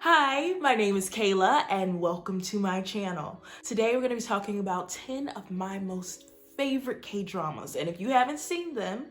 Hi, my name is Kahla and welcome to my channel. Today we're going to be talking about 10 of my most favorite K-dramas, and if you haven't seen them,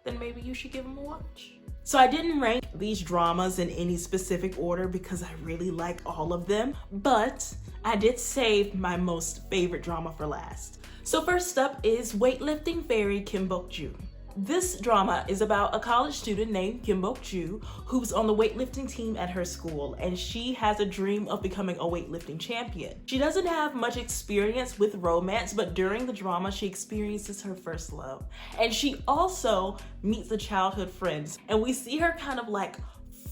then maybe you should give them a watch. So I didn't rank these dramas in any specific order because I really like all of them, but I did save my most favorite drama for last. So first up is Weightlifting Fairy Kim Bok-joo. This drama is about a college student named Kim Bok-joo who's on the weightlifting team at her school, and she has a dream of becoming a weightlifting champion. She doesn't have much experience with romance, but during the drama she experiences her first love. And she also meets a childhood friend, and we see her kind of like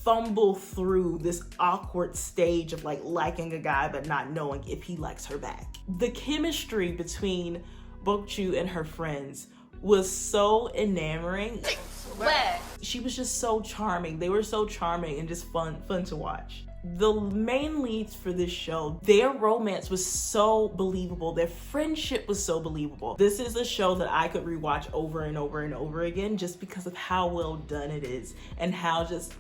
fumble through this awkward stage of like liking a guy but not knowing if he likes her back. The chemistry between Bok-joo and her friends was so enamoring. What? She was just so charming. They were so charming and just fun to watch. The main leads for this show, their romance was so believable. Their friendship was so believable. This is a show that I could rewatch over and over and over again just because of how well done it is and how just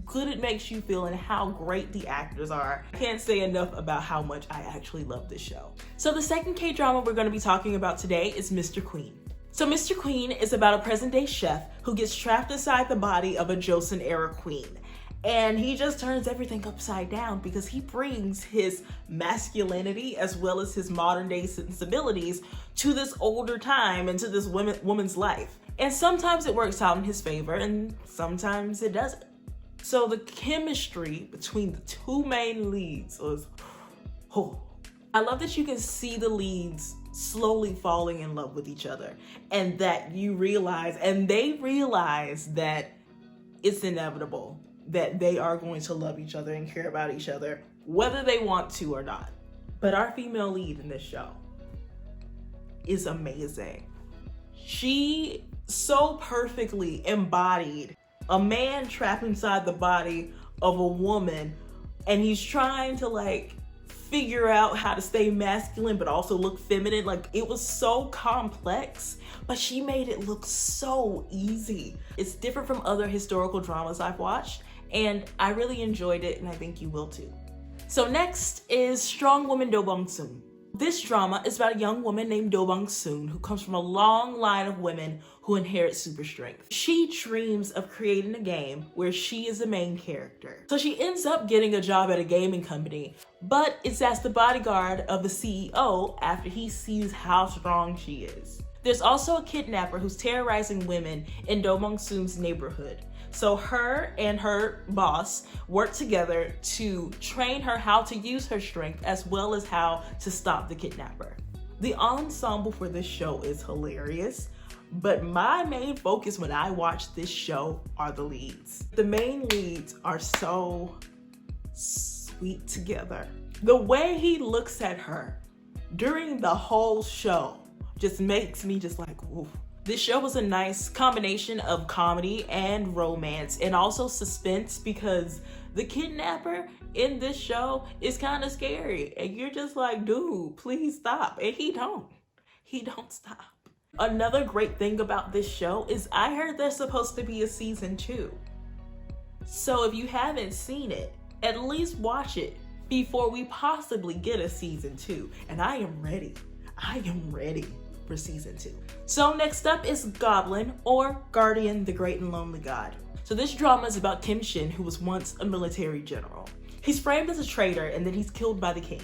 good it makes you feel and how great the actors are. I can't say enough about how much I actually love this show. So the second K-drama we're going to be talking about today is Mr. Queen. So Mr. Queen is about a present-day chef who gets trapped inside the body of a Joseon-era queen. And he just turns everything upside down because he brings his masculinity as well as his modern-day sensibilities to this older time and to this woman's life. And sometimes it works out in his favor and sometimes it doesn't. So the chemistry between the two main leads was, I love that you can see the leads slowly falling in love with each other, and that you realize, and they realize, that it's inevitable that they are going to love each other and care about each other whether they want to or not. But our female lead in this show is amazing. She so perfectly embodied a man trapped inside the body of a woman, and he's trying to like figure out how to stay masculine but also look feminine. Like, it was so complex, but she made it look so easy. It's different from other historical dramas I've watched, and I really enjoyed it, and I think you will too. So next is Strong Woman Do BongSoon. This drama is about a young woman named Do BongSoon who comes from a long line of women who inherit super strength. She dreams of creating a game where she is the main character. So she ends up getting a job at a gaming company, but it's as the bodyguard of the CEO after he sees how strong she is. There's also a kidnapper who's terrorizing women in Do BongSoon's neighborhood. So her and her boss work together to train her how to use her strength as well as how to stop the kidnapper. The ensemble for this show is hilarious, but my main focus when I watch this show are the leads. The main leads are so sweet together. The way he looks at her during the whole show just makes me just like, woof. This show was a nice combination of comedy and romance and also suspense because the kidnapper in this show is kind of scary and you're just like, dude, please stop. And he don't stop. Another great thing about this show is I heard there's supposed to be a season 2. So if you haven't seen it, at least watch it before we possibly get a season 2. And I am ready. For season 2. So next up is Goblin, or Guardian, the Great and Lonely God. So this drama is about Kim Shin, who was once a military general. He's framed as a traitor and then he's killed by the king.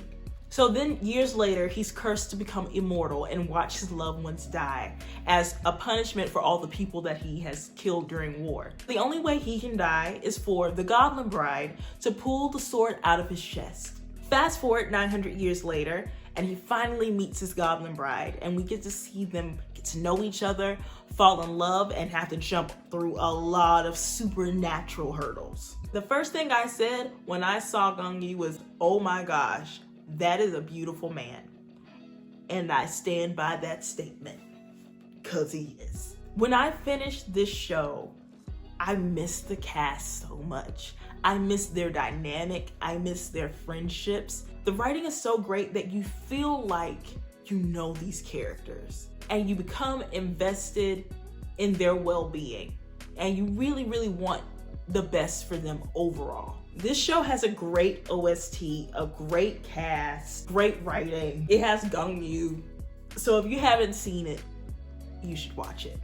So then years later, he's cursed to become immortal and watch his loved ones die as a punishment for all the people that he has killed during war. The only way he can die is for the Goblin bride to pull the sword out of his chest. Fast forward 900 years later, and he finally meets his Goblin bride, and we get to see them get to know each other, fall in love, and have to jump through a lot of supernatural hurdles. The first thing I said when I saw Gong-yi was, oh my gosh, that is a beautiful man. And I stand by that statement, cause he is. When I finished this show, I missed the cast so much. I miss their dynamic, I miss their friendships. The writing is so great that you feel like you know these characters and you become invested in their well-being and you really, really want the best for them overall. This show has a great OST, a great cast, great writing. It has Gumiho. So if you haven't seen it, you should watch it.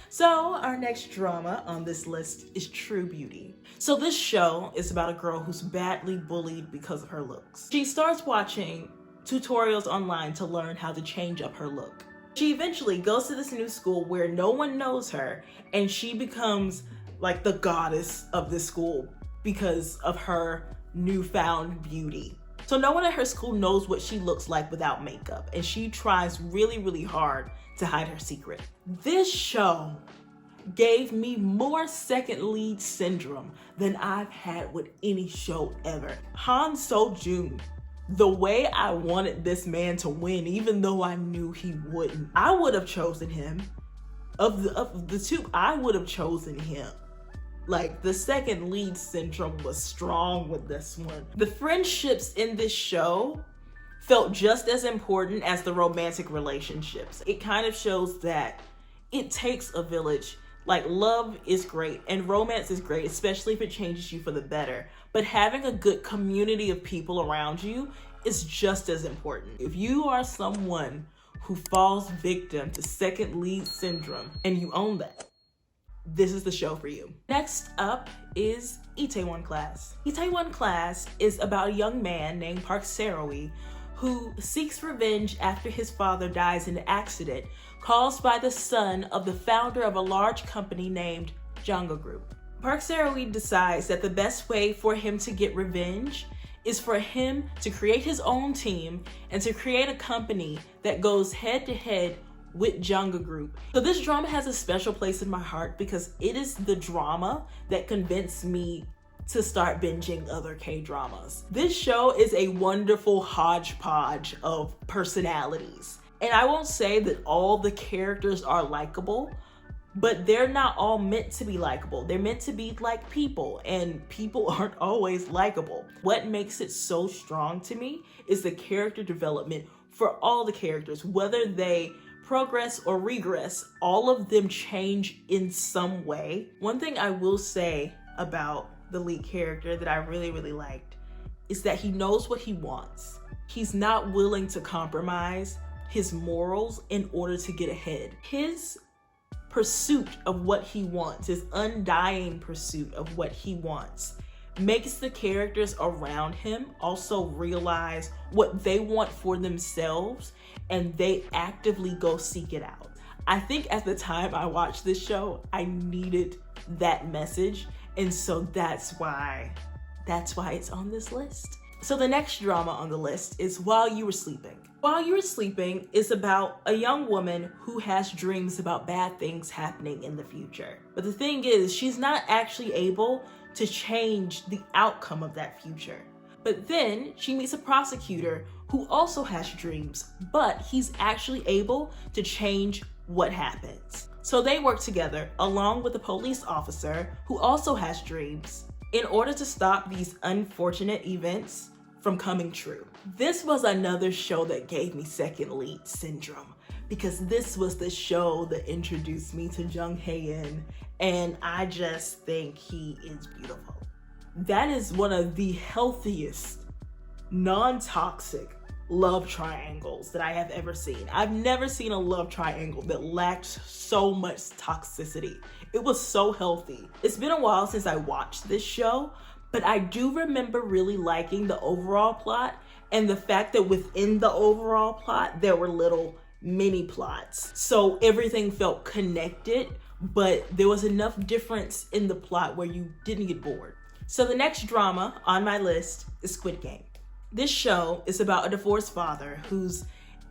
So our next drama on this list is True Beauty. So this show is about a girl who's badly bullied because of her looks. She starts watching tutorials online to learn how to change up her look. She eventually goes to this new school where no one knows her, and she becomes like the goddess of this school because of her newfound beauty. So no one at her school knows what she looks like without makeup, and she tries really, really hard to hide her secret. This show gave me more second lead syndrome than I've had with any show ever. Han So-joon, the way I wanted this man to win, even though I knew he wouldn't. I would have chosen him. Of the two, I would have chosen him. Like, the second lead syndrome was strong with this one. The friendships in this show felt just as important as the romantic relationships. It kind of shows that it takes a village. Like, love is great and romance is great, especially if it changes you for the better. But having a good community of people around you is just as important. If you are someone who falls victim to second lead syndrome and you own that, this is the show for you. Next up is Itaewon Class. Itaewon Class is about a young man named Park Seo-wi who seeks revenge after his father dies in an accident caused by the son of the founder of a large company named Janga Group. Park Seo-wi decides that the best way for him to get revenge is for him to create his own team and to create a company that goes head to head with Janga Group. So this drama has a special place in my heart because it is the drama that convinced me to start binging other K-dramas. This show is a wonderful hodgepodge of personalities. And I won't say that all the characters are likable, but they're not all meant to be likable. They're meant to be like people, and people aren't always likable. What makes it so strong to me is the character development for all the characters, whether they progress or regress, all of them change in some way. One thing I will say about the lead character that I really, really liked is that he knows what he wants. He's not willing to compromise his morals in order to get ahead. His pursuit of what he wants, his undying pursuit of what he wants, makes the characters around him also realize what they want for themselves, and they actively go seek it out. I think at the time I watched this show, I needed that message, and so that's why it's on this list. So the next drama on the list is While You Were Sleeping. While You Were Sleeping is about a young woman who has dreams about bad things happening in the future. But the thing is, she's not actually able to change the outcome of that future. But then she meets a prosecutor who also has dreams, but he's actually able to change what happens. So they work together along with a police officer who also has dreams in order to stop these unfortunate events from coming true. This was another show that gave me second lead syndrome because this was the show that introduced me to Jung Hae-in, and I just think he is beautiful. That is one of the healthiest, non-toxic love triangles that I have ever seen. I've never seen a love triangle that lacked so much toxicity. It was so healthy. It's been a while since I watched this show, but I do remember really liking the overall plot and the fact that within the overall plot, there were little mini plots. So everything felt connected, but there was enough difference in the plot where you didn't get bored. So the next drama on my list is Squid Game. This show is about a divorced father who's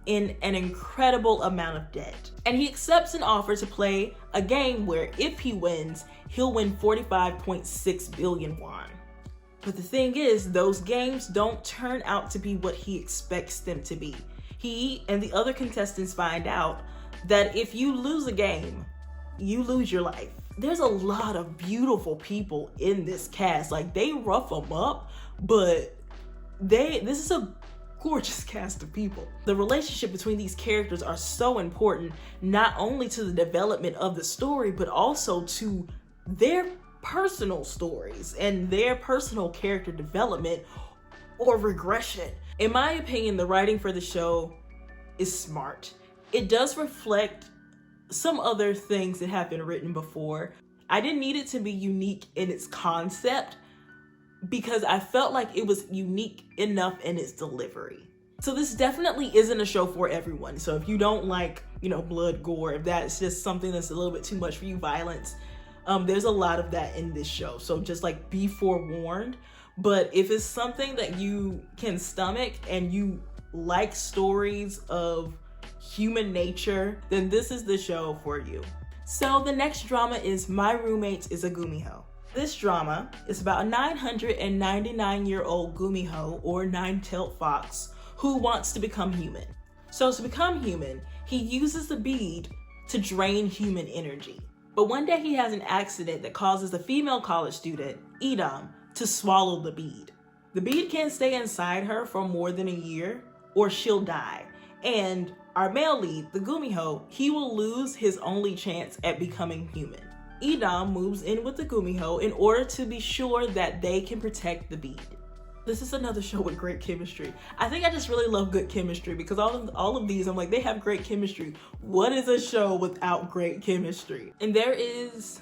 in an incredible amount of debt. And he accepts an offer to play a game where if he wins, he'll win 45.6 billion won. But the thing is, those games don't turn out to be what he expects them to be. He and the other contestants find out that if you lose a game, you lose your life. There's a lot of beautiful people in this cast. Like, they rough them up, but this is a gorgeous cast of people. The relationship between these characters are so important, not only to the development of the story, but also to their personal stories and their personal character development or regression. In my opinion, the writing for the show is smart. It does reflect some other things that have been written before. I didn't need it to be unique in its concept because I felt like it was unique enough in its delivery. So this definitely isn't a show for everyone. So if you don't like, blood, gore, if that's just something that's a little bit too much for you, violence, there's a lot of that in this show. So just like be forewarned. But if it's something that you can stomach and you like stories of human nature, then this is the show for you. So the next drama is My Roommates is a Gumiho. This drama is about a 999-year-old Gumiho, or nine-tailed fox, who wants to become human. So to become human, he uses the bead to drain human energy. But one day he has an accident that causes the female college student, Idam, to swallow the bead. The bead can't stay inside her for more than a year or she'll die. And our male lead, the Gumiho, he will lose his only chance at becoming human. Idam moves in with the Gumiho in order to be sure that they can protect the bead. This is another show with great chemistry. I think I just really love good chemistry because all of these, I'm like, they have great chemistry. What is a show without great chemistry? And there is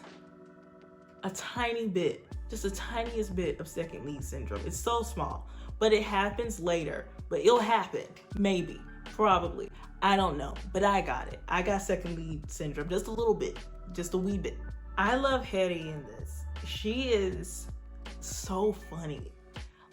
a tiny bit, just the tiniest bit of second lead syndrome. It's so small, but it happens later. But it'll happen, maybe, probably. I don't know, but I got it. I got second lead syndrome, just a little bit, just a wee bit. I love Hetty in this. She is so funny.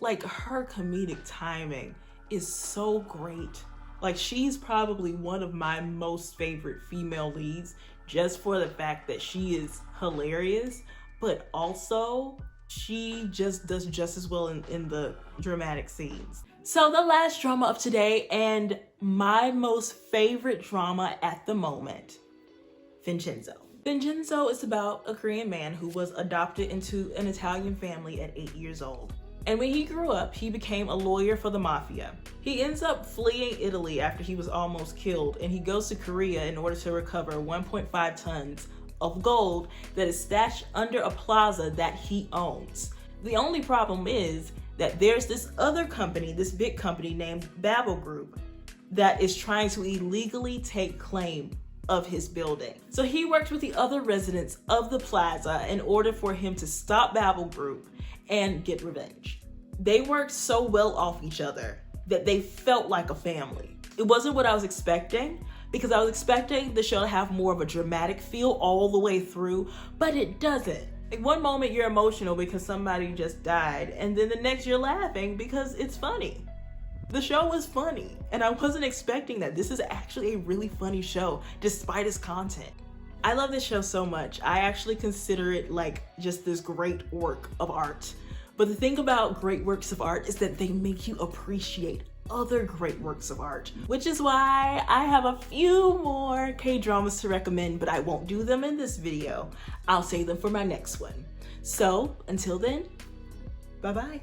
Like, her comedic timing is so great. Like, she's probably one of my most favorite female leads just for the fact that she is hilarious, but also she just does just as well in the dramatic scenes. So the last drama of today, and my most favorite drama at the moment, Vincenzo. Vincenzo is about a Korean man who was adopted into an Italian family at 8 years old. And when he grew up, he became a lawyer for the mafia. He ends up fleeing Italy after he was almost killed, and he goes to Korea in order to recover 1.5 tons of gold that is stashed under a plaza that he owns. The only problem is that there's this other company, this big company named Babel Group, that is trying to illegally take claim of his building. So he works with the other residents of the plaza in order for him to stop Babel Group and get revenge. They worked so well off each other that they felt like a family. It wasn't what I was expecting, because I was expecting the show to have more of a dramatic feel all the way through, but it doesn't. Like, one moment you're emotional because somebody just died, and then the next you're laughing because it's funny. The show was funny, and I wasn't expecting that. This is actually a really funny show, despite its content. I love this show so much. I actually consider it like just this great work of art. But the thing about great works of art is that they make you appreciate other great works of art, which is why I have a few more K-dramas to recommend, but I won't do them in this video. I'll save them for my next one. So until then, bye-bye.